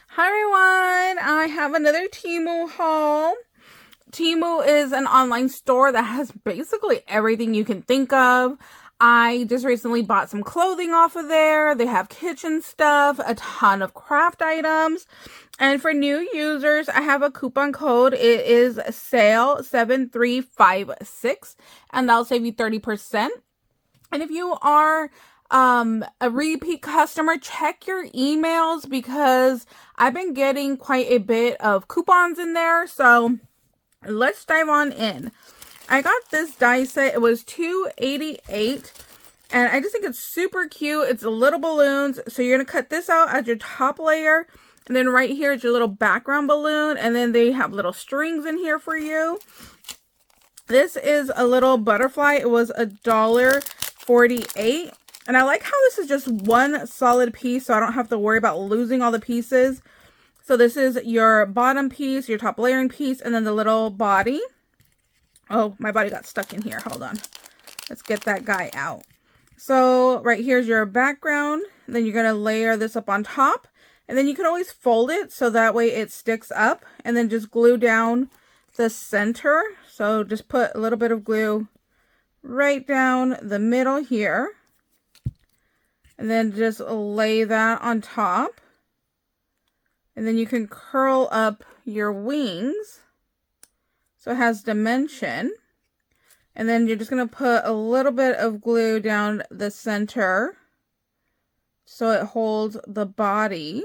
Hi everyone, I have another Temu haul. Temu is an online store that has basically everything you can think of. I just recently bought some clothing off of there. They have kitchen stuff, a ton of craft items. And for new users, I have a coupon code. It is sale7356 and that'll save you 30%. And if you are a repeat customer, check your emails because I've been getting quite a bit of coupons in there. So let's dive on in. I got this die set. It was $2.88 and I just think it's super cute. It's little balloons. So you're going to cut this out as your top layer. And then right here is your little background balloon. And then they have little strings in here for you. This is a little butterfly. It was $1.48. And I like how this is just one solid piece, so I don't have to worry about losing all the pieces. So this is your bottom piece, your top layering piece, and then the little body. Oh, my body got stuck in here. Hold on. Let's get that guy out. So right here's your background. Then you're going to layer this up on top. And then you can always fold it so that way it sticks up. And then just glue down the center. So just put a little bit of glue right down the middle here. And then just lay that on top. And then you can curl up your wings so it has dimension. And then you're just going to put a little bit of glue down the center so it holds the body.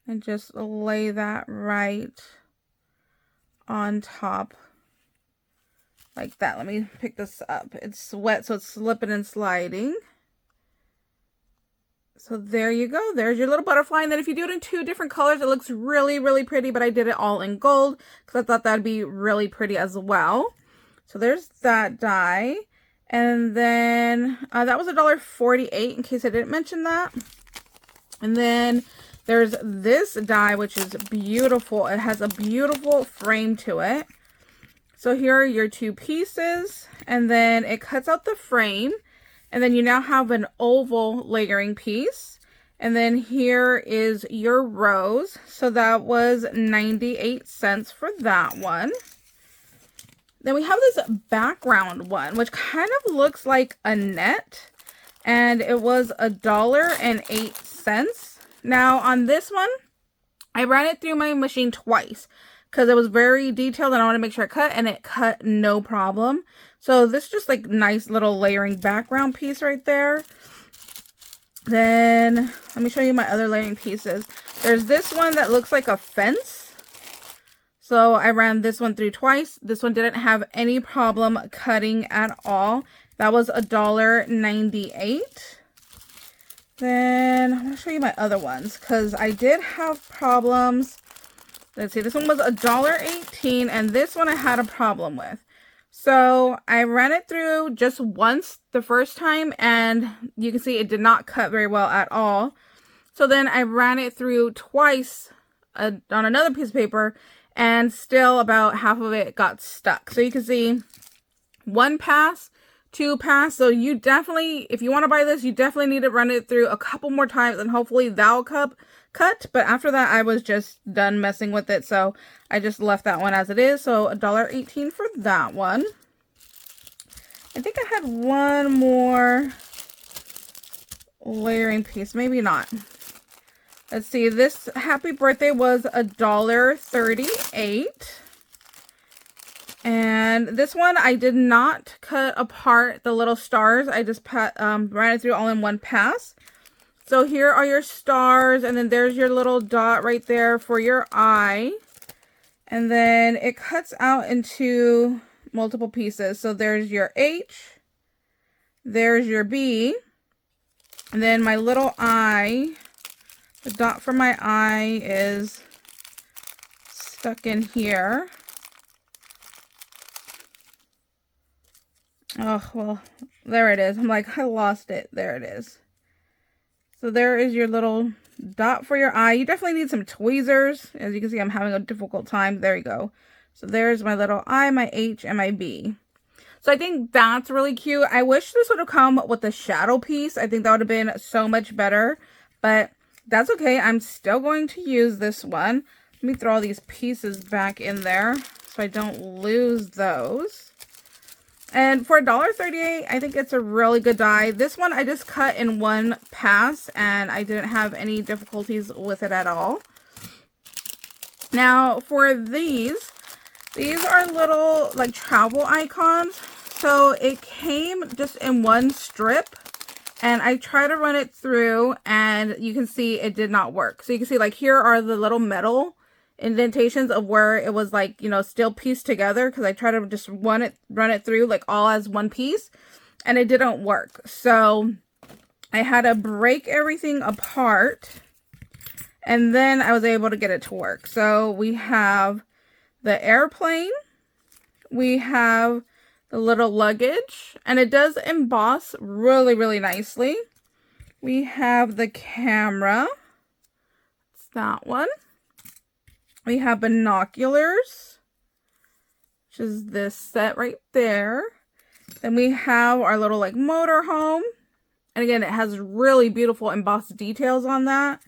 And just lay that right on top like that. Let me pick this up. It's wet, so it's slipping and sliding. So there you go. There's your little butterfly. And then if you do it in two different colors, it looks really, really pretty. But I did it all in gold because I thought that'd be really pretty as well. So there's that die. And then that was $1.48 in case I didn't mention that. And then there's this die, which is beautiful. It has a beautiful frame to it. So here are your two pieces, and then it cuts out the frame, and then you now have an oval layering piece. And then here is your rose. So that was 98 cents for that one. Then we have this background one, which kind of looks like a net, and it was $1.08. Now on this one, I ran it through my machine twice because it was very detailed and I want to make sure I cut, and it cut no problem. So this is just like nice little layering background piece right there. Then let me show you my other layering pieces. There's this one that looks like a fence. So I ran this one through twice. This one didn't have any problem cutting at all. That was $1.98. Then I'm going to show you my other ones because I did have problems. Let's see, this one was $1.18 and this one I had a problem with. So I ran it through just once the first time and you can see it did not cut very well at all. So then I ran it through twice on another piece of paper and still about half of it got stuck. So you can see one pass, two pass. So you definitely, if you want to buy this, you definitely need to run it through a couple more times and hopefully that'll cut. But after that, I was just done messing with it. So I just left that one as it is. So $1.18 for that one. I think I had one more layering piece. Maybe not. Let's see. This happy birthday was $1.38. And this one, I did not cut apart the little stars. I just ran it through all in one pass. So here are your stars, and then there's your little dot right there for your eye. And then it cuts out into multiple pieces. So there's your H, there's your B, and then my little eye, the dot for my eye is stuck in here. Oh, well, there it is. I'm like, I lost it. There it is. So there is your little dot for your eye. You definitely need some tweezers. As you can see, I'm having a difficult time. There you go. So there's my little I, my H, and my B. So I think that's really cute. I wish this would have come with a shadow piece. I think that would have been so much better. But That's okay. I'm still going to use this one. Let me throw all these pieces back in there so I don't lose those. And for $1.38, I think it's a really good die. This one I just cut in one pass and I didn't have any difficulties with it at all. Now for these are little like travel icons. So it came just in one strip and I tried to run it through and you can see it did not work. So you can see like here are the little metal indentations of where it was like, you know, still pieced together because I tried to just run it through like all as one piece and it didn't work. So I had to break everything apart and then I was able to get it to work. So we have the airplane, we have the little luggage, and it does emboss really, really nicely. We have the camera, it's that one. We have binoculars, which is this set right there. Then we have our little like motor home. And again, it has really beautiful embossed details on that.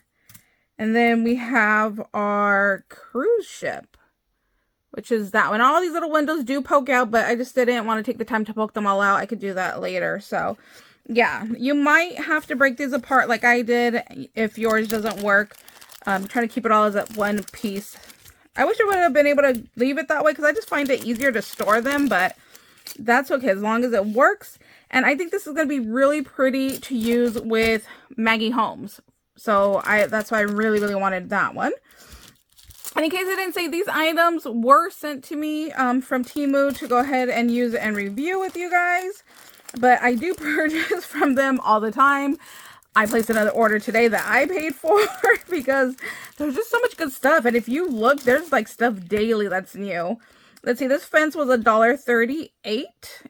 And then we have our cruise ship, which is that one. All these little windows do poke out, but I just didn't want to take the time to poke them all out. I could do that later. So yeah, you might have to break these apart like I did if yours doesn't work. Trying to keep it all as at one piece. I wish I would have been able to leave it that way because I just find it easier to store them, but that's okay as long as it works. And I think this is going to be really pretty to use with Maggie Holmes. So that's why I really, really wanted that one. And in case I didn't say, these items were sent to me from Temu to go ahead and use and review with you guys. But I do purchase from them all the time. I placed another order today that I paid for because there's just so much good stuff. And if you look, there's like stuff daily that's new. Let's see, this fence was $1.38.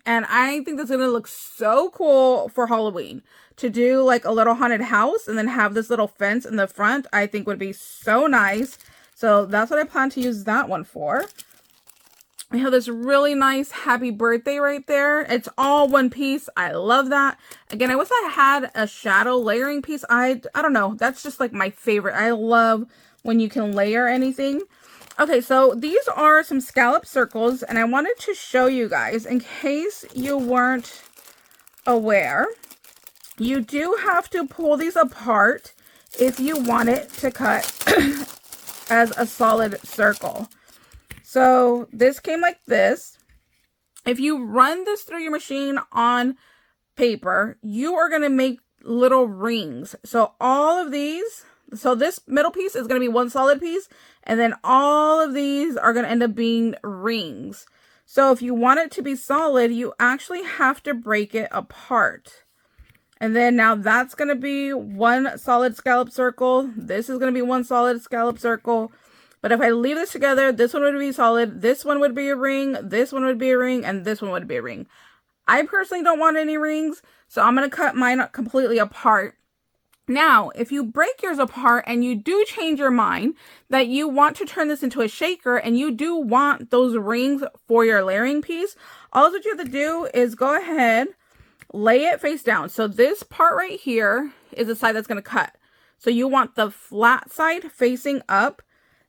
And I think that's going to look so cool for Halloween. To do like a little haunted house and then have this little fence in the front, I think would be so nice. So that's what I plan to use that one for. We have this really nice happy birthday right there. It's all one piece. I love that. Again, I wish I had a shadow layering piece. I don't know. That's just like my favorite. I love when you can layer anything. Okay, so these are some scallop circles and I wanted to show you guys in case you weren't aware. You do have to pull these apart if you want it to cut as a solid circle. So this came like this. If you run this through your machine on paper, you are going to make little rings. So all of these, so this middle piece is going to be one solid piece, and then all of these are going to end up being rings. So if you want it to be solid, you actually have to break it apart. And then now that's going to be one solid scallop circle. This is going to be one solid scallop circle. But if I leave this together, this one would be solid, this one would be a ring, this one would be a ring, and this one would be a ring. I personally don't want any rings, so I'm going to cut mine completely apart. Now, if you break yours apart and you do change your mind that you want to turn this into a shaker and you do want those rings for your layering piece, all that you have to do is go ahead, lay it face down. So this part right here is the side that's going to cut. So you want the flat side facing up.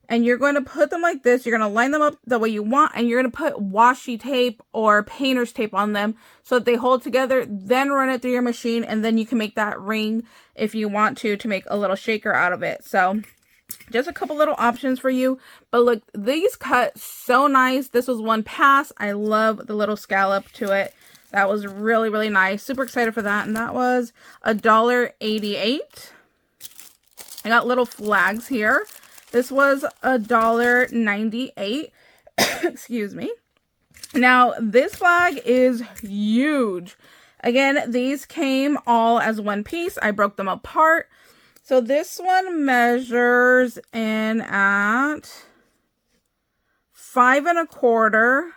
And you're going to put them like this. You're going to line them up the way you want. And you're going to put washi tape or painter's tape on them so that they hold together. Then run it through your machine. And then you can make that ring if you want to make a little shaker out of it. So just a couple little options for you. But look, these cut so nice. This was one pass. I love the little scallop to it. That was really, really nice. Super excited for that. And that was $1.88. I got little flags here. This was $1.98. Excuse me. Now, this flag is huge. Again, these came all as one piece. I broke them apart. So this one measures in at 5 1/4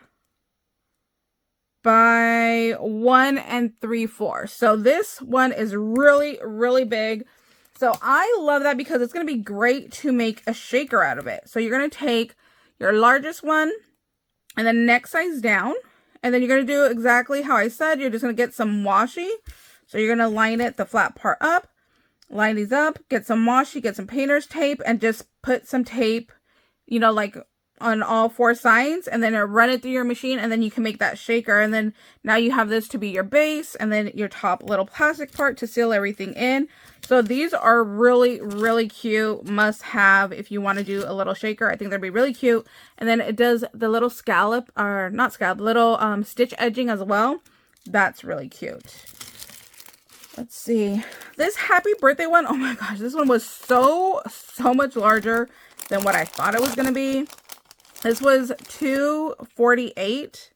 by 1 3/4. So this one is really, really big. So I love that because it's going to be great to make a shaker out of it. So you're going to take your largest one and then next size down. And then you're going to do exactly how I said. You're just going to get some washi. So you're going to line it, the flat part up. line these up, get some washi, get some painter's tape, and just put some tape, you know, like on all four sides, and then run it through your machine, and then you can make that shaker. And then now you have this to be your base, and then your top little plastic part to seal everything in. So these are really, really cute, must have if you want to do a little shaker. I think they'd be really cute. And then it does the little scallop, or not scallop, little stitch edging as well. That's really cute. Let's see, this happy birthday one, oh my gosh, this one was so much larger than what I thought it was going to be. This was $2.48,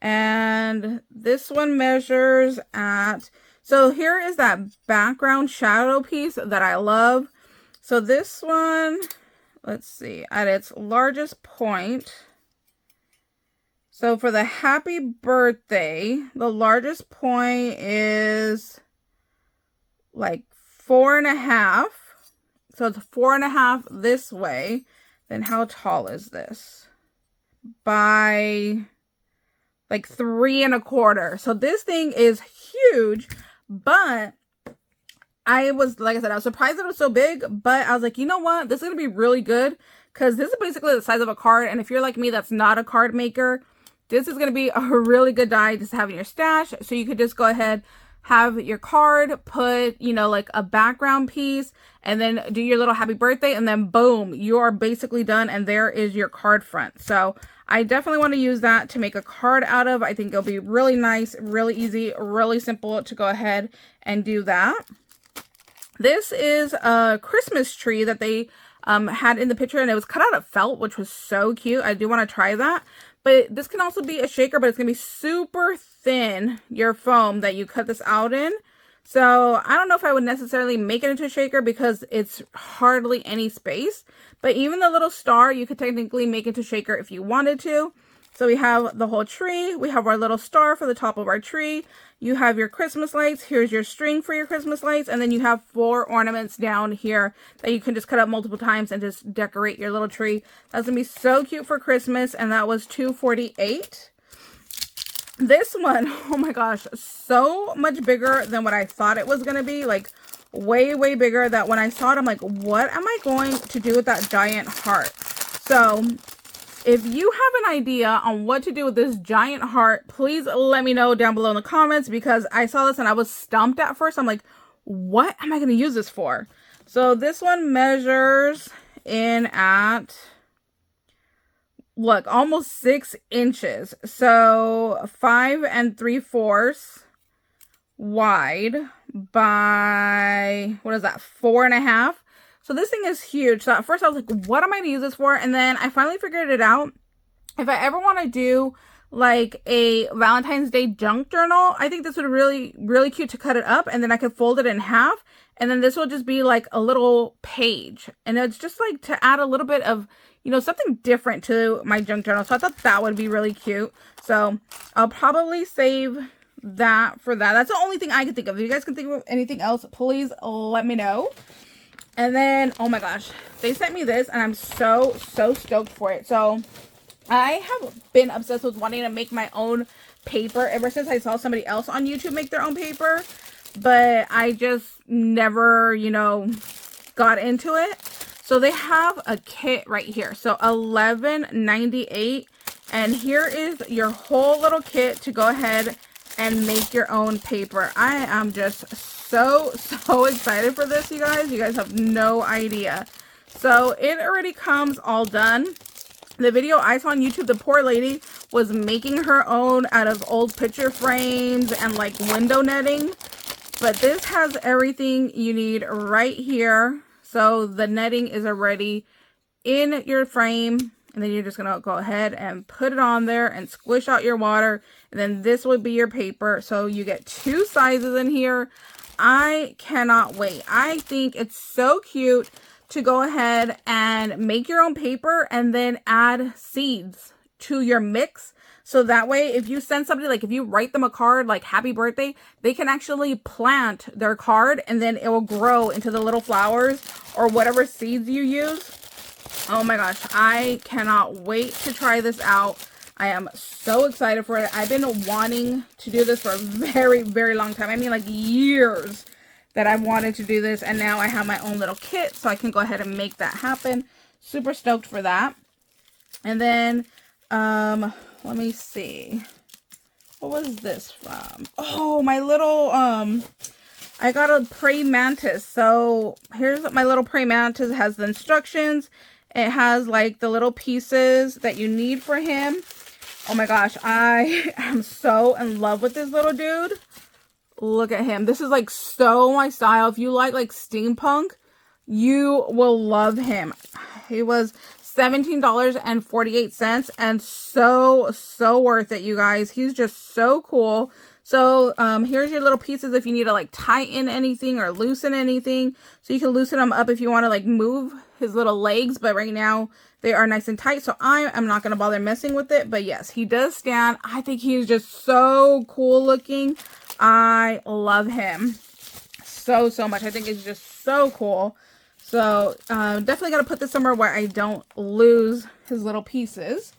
and this one measures at, so here is that background shadow piece that I love. So this one, let's see, at its largest point, so for the happy birthday, the largest point is like 4.5. So it's 4.5 this way. Then how tall is this? By like 3.25. So this thing is huge, but I was, like I said, I was surprised it was so big, but I was like, you know what? This is going to be really good because this is basically the size of a card. And if you're like me, that's not a card maker, this is going to be a really good die just to have in your stash. So you could just go ahead, have your card, put, you know, like a background piece, and then do your little happy birthday, and then boom, you are basically done, and there is your card front. So I definitely want to use that to make a card out of. I think it'll be really nice, really easy, really simple to go ahead and do that. This is a Christmas tree that they had in the picture, and it was cut out of felt, which was so cute. I do want to try that. But this can also be a shaker, but it's going to be super thin, your foam that you cut this out in. So I don't know if I would necessarily make it into a shaker because it's hardly any space. But even the little star, you could technically make it into a shaker if you wanted to. So we have the whole tree. We have our little star for the top of our tree. You have your Christmas lights. Here's your string for your Christmas lights. And then you have 4 ornaments down here that you can just cut up multiple times and just decorate your little tree. That's going to be so cute for Christmas. And that was $2.48. This one, oh my gosh, so much bigger than what I thought it was going to be. Like way, way bigger, that when I saw it, I'm like, what am I going to do with that giant heart? So if you have an idea on what to do with this giant heart, please let me know down below in the comments, because I saw this and I was stumped at first. I'm like, what am I going to use this for? So this one measures in at, look, almost 6 inches. So 5 3/4 wide by, what is that, 4.5. So this thing is huge. So at first I was like, what am I going to use this for? And then I finally figured it out. If I ever want to do like a Valentine's Day junk journal, I think this would be really, really cute to cut it up, and then I could fold it in half. And then this will just be like a little page. And it's just like to add a little bit of, you know, something different to my junk journal. So I thought that would be really cute. So I'll probably save that for that. That's the only thing I can think of. If you guys can think of anything else, please let me know. And then, oh my gosh, they sent me this, and I'm so stoked for it. So I have been obsessed with wanting to make my own paper ever since I saw somebody else on YouTube make their own paper. But I just never, you know, got into it. So they have a kit right here. So $11.98. And here is your whole little kit to go ahead and make your own paper. I am just so excited for this, you guys. You guys have no idea. So it already comes all done. The video I saw on YouTube, the poor lady was making her own out of old picture frames and like window netting. But this has everything you need right here. So the netting is already in your frame. And then you're just going to go ahead and put it on there and squish out your water. And then this will be your paper. So you get 2 sizes in here. I cannot wait. I think it's so cute to go ahead and make your own paper and then add seeds to your mix. So that way, if you send somebody, like if you write them a card like happy birthday, they can actually plant their card and then it will grow into the little flowers or whatever seeds you use. Oh my gosh, I cannot wait to try this out. I am so excited for it. I've been wanting to do this for a very long time. I mean like years. that I've wanted to do this, and now I have my own little kit, so I can go ahead and make that happen. Super stoked for that. And then, let me see. What was this from? Oh, my little, I got a praying mantis. So here's my little praying mantis. It has the instructions. It has like the little pieces that you need for him. Oh my gosh, I am so in love with this little dude. Look at him. This is like so my style. If you like steampunk, you will love him. He was $17.48 and so worth it, you guys. He's just so cool. So here's your little pieces if you need to like tighten anything or loosen anything. So you can loosen them up if you want to like move his little legs, but right now they are nice and tight, so I am not going to bother messing with it. But yes, he does stand. I think he's just so cool looking. I love him so much. I think it's just so cool. So definitely got to put this somewhere where I don't lose his little pieces.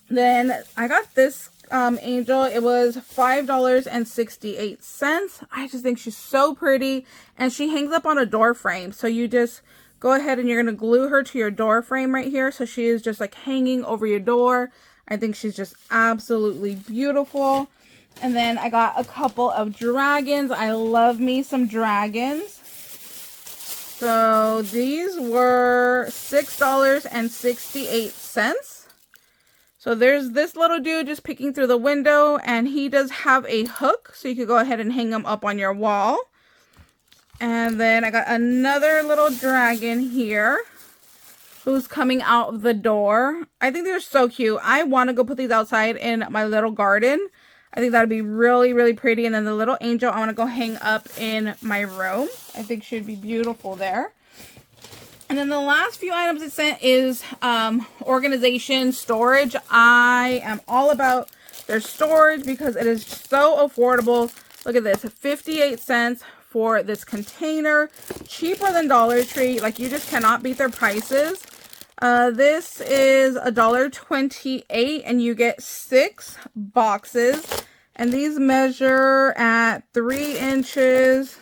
Then I got this angel. It was $5.68. I just think she's so pretty, and she hangs up on a door frame. So you just go ahead and you're going to glue her to your door frame right here. So she is just like hanging over your door. I think she's just absolutely beautiful. And then I got a couple of dragons. I love me some dragons. So these were $6.68. So there's this little dude just peeking through the window, and he does have a hook, so you could go ahead and hang him up on your wall. And then I got another little dragon here who's coming out the door. I think they're so cute. I want to go put these outside in my little garden. I think that would be really pretty. And then the little angel, I want to go hang up in my room. I think she'd be beautiful there. And then the last few items it sent is organization, storage. I am all about their storage because it is so affordable. Look at this, 58 cents for this container. Cheaper than Dollar Tree. Like, you just cannot beat their prices. This is $1.28 and you get 6 boxes. And these measure at 3 inches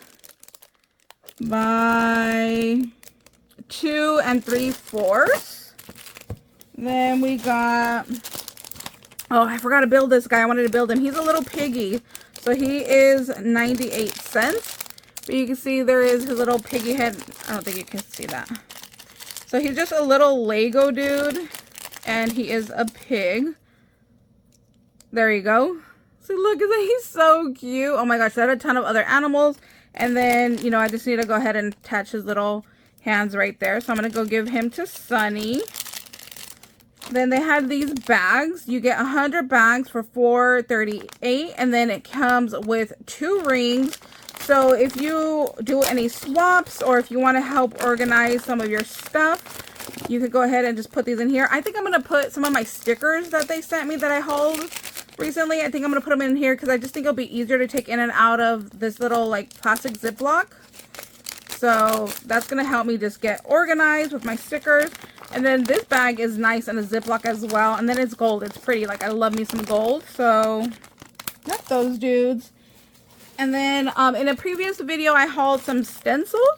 by 2 3/4. Then we got, oh, I forgot to build this guy. I wanted to build him. He's a little piggy. So he is 98 cents. But you can see there is his little piggy head. I don't think you can see that. So he's just a little Lego dude. And he is a pig. There you go. So look at that. He's so cute. Oh my gosh. I had a ton of other animals. And then, you know, I just need to go ahead and attach his little hands right there. So I'm going to go give him to Sunny. Then they had these bags. You get 100 bags for $4.38. And then it comes with 2 rings. So if you do any swaps or if you want to help organize some of your stuff, you could go ahead and just put these in here. I think I'm going to put some of my stickers that they sent me that I hauled recently. I think I'm going to put them in here because I just think it'll be easier to take in and out of this little like plastic Ziploc. So that's going to help me just get organized with my stickers. And then this bag is nice in a Ziploc as well. And then it's gold. It's pretty. Like, I love me some gold. So got those dudes. And then in a previous video, I hauled some stencils.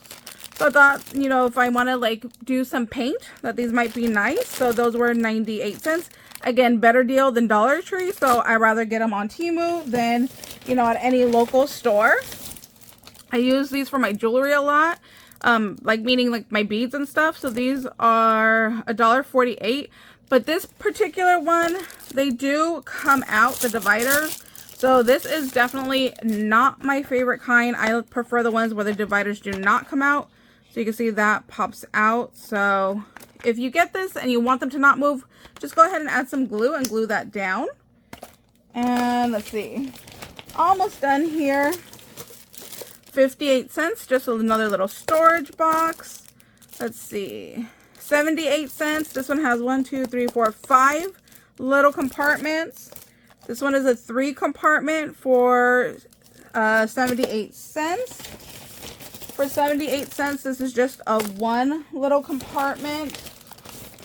So I thought, you know, if I want to like do some paint, that these might be nice. So those were 98 cents. Again, better deal than Dollar Tree. So I'd rather get them on Temu than, you know, at any local store. I use these for my jewelry a lot. Like meaning like my beads and stuff. So these are $1.48. But this particular one, they do come out, the dividers. So this is definitely not my favorite kind. I prefer the ones where the dividers do not come out. So you can see that pops out. So if you get this and you want them to not move, just go ahead and add some glue and glue that down. And let's see. Almost done here. 58 cents, just another little storage box. Let's see. 78 cents. This one has 1, 2, 3, 4, 5 little compartments. This one is a 3 compartment for 78 cents. For 78 cents, this is just a 1 little compartment.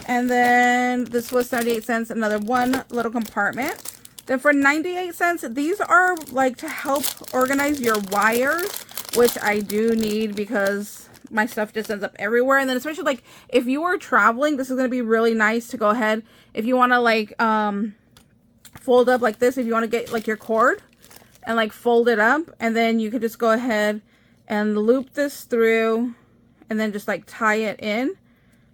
And then this was 78 cents, another 1 little compartment. Then for 98 cents, these are like to help organize your wires. which I do need because my stuff just ends up everywhere. And then especially like if you are traveling, this is going to be really nice to go ahead if you want to like fold up like this, if you want to get like your cord and like fold it up, and then you could just go ahead and loop this through and then just like tie it in.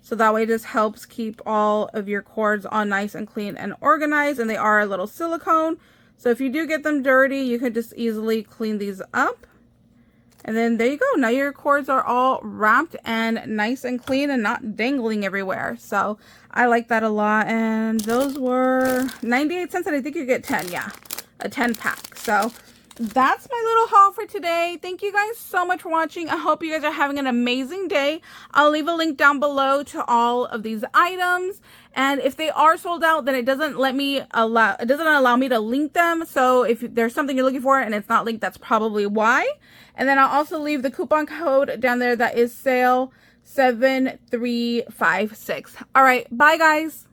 So that way it just helps keep all of your cords all nice and clean and organized. And they are a little silicone, so if you do get them dirty, you could just easily clean these up. And then there you go. Now your cords are all wrapped and nice and clean and not dangling everywhere. So I like that a lot. And those were 98 cents, and I think you get 10. Yeah, a 10 pack. So that's my little haul for today. Thank you guys so much for watching. I hope you guys are having an amazing day. I'll leave a link down below to all of these items. And if they are sold out, then it doesn't allow me to link them. So if there's something you're looking for and it's not linked, that's probably why. And then I'll also leave the coupon code down there that is sale7356. All right, bye guys.